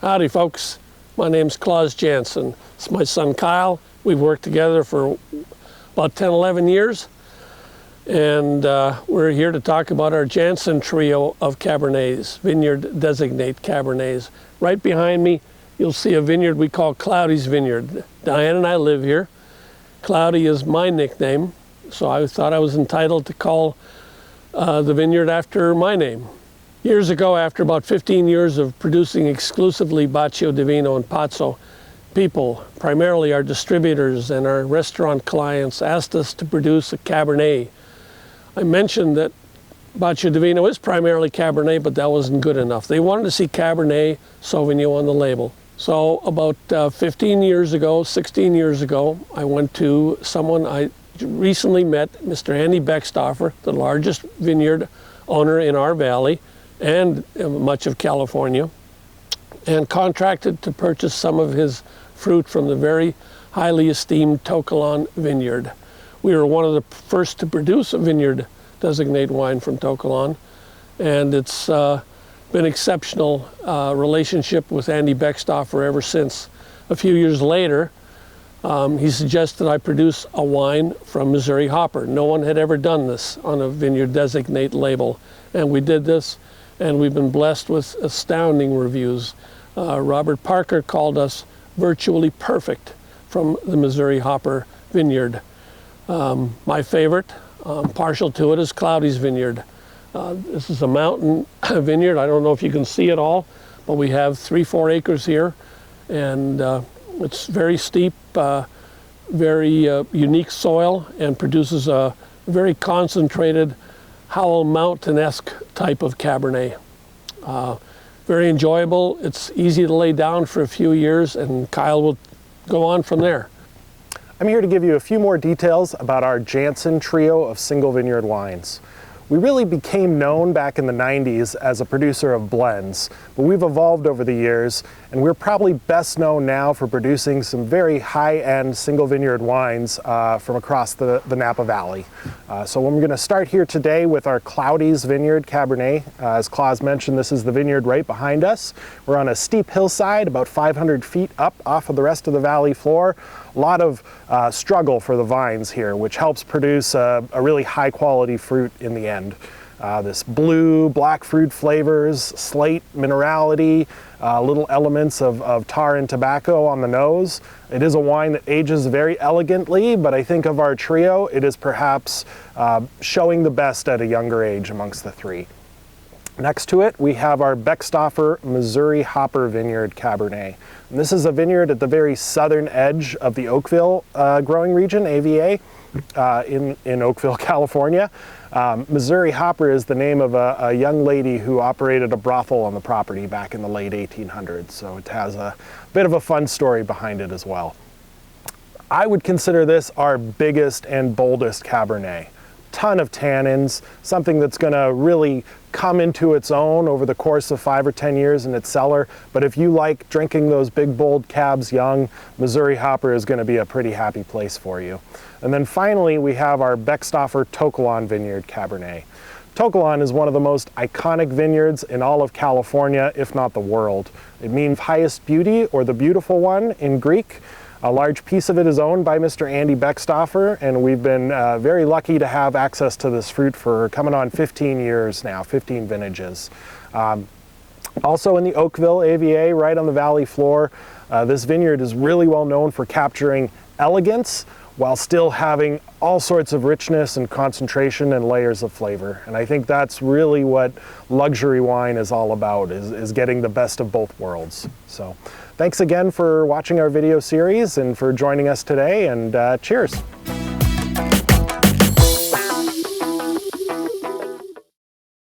Howdy folks, my name's Claus Janzen. It's my son Kyle. We've worked together for about 10, 11 years. And we're here to talk about our Janzen trio of Cabernets, Vineyard designate Cabernets. Right behind me, you'll see a vineyard we call Cloudy's Vineyard. Diane and I live here. Cloudy is my nickname, so I thought I was entitled to call the vineyard after my name. Years ago, after about 15 years of producing exclusively Bacio Divino and Pazzo, people, primarily our distributors and our restaurant clients, asked us to produce a Cabernet. I mentioned that Bacio Divino is primarily Cabernet, but that wasn't good enough. They wanted to see Cabernet Sauvignon on the label. So about 15 years ago, 16 years ago, I went to someone I recently met, Mr. Andy Beckstoffer, the largest vineyard owner in our valley and much of California, and contracted to purchase some of his fruit from the very highly esteemed Kalon vineyard. We were one of the first to produce a vineyard designate wine from Kalon, and it's been exceptional relationship with Andy Beckstoffer ever since. A few years later, he suggested I produce a wine from Missouri Hopper. No one had ever done this on a vineyard designate label, and we did this, and we've been blessed with astounding reviews. Robert Parker called us virtually perfect from the Missouri Hopper vineyard. My favorite, partial to it, is Cloudy's Vineyard. This is a mountain vineyard. I don't know if you can see it all, but we have 3-4 acres here, and it's very steep, very unique soil, and produces a very concentrated Howell Mountain-esque type of Cabernet. Very enjoyable. It's easy to lay down for a few years, and Kyle will go on from there. I'm here to give you a few more details about our Janzen trio of single vineyard wines. We really became known back in the 90s as a producer of blends, but we've evolved over the years, and we're probably best known now for producing some very high-end single vineyard wines from across the Napa Valley. So we're going to start here today with our Cloudy's Vineyard Cabernet. As Claus mentioned, this is the vineyard right behind us. We're on a steep hillside about 500 feet up off of the rest of the valley floor. A lot of struggle for the vines here, which helps produce a really high quality fruit in the end. This blue, black fruit flavors, slate minerality, little elements of tar and tobacco on the nose. It is a wine that ages very elegantly, but I think of our trio, it is perhaps showing the best at a younger age amongst the three. Next to it, we have our Beckstoffer Missouri Hopper Vineyard Cabernet. And this is a vineyard at the very southern edge of the Oakville growing region, AVA, in Oakville, California. Missouri Hopper is the name of a young lady who operated a brothel on the property back in the late 1800s, so it has a bit of a fun story behind it as well. I would consider this our biggest and boldest Cabernet. Ton of tannins, something that's going to really come into its own over the course of 5 or 10 years in its cellar. But if you like drinking those big bold cabs young, Missouri Hopper is going to be a pretty happy place for you. And then finally, we have our Beckstoffer Kalon Vineyard Cabernet. Kalon is one of the most iconic vineyards in all of California, if not the world. It means highest beauty, or the beautiful one in Greek. A large piece of it is owned by Mr. Andy Beckstoffer, and we've been very lucky to have access to this fruit for coming on 15 years now, 15 vintages. Also in the Oakville AVA, right on the valley floor, this vineyard is really well known for capturing elegance while still having all sorts of richness and concentration and layers of flavor. And I think that's really what luxury wine is all about, is getting the best of both worlds. So thanks again for watching our video series and for joining us today, and cheers.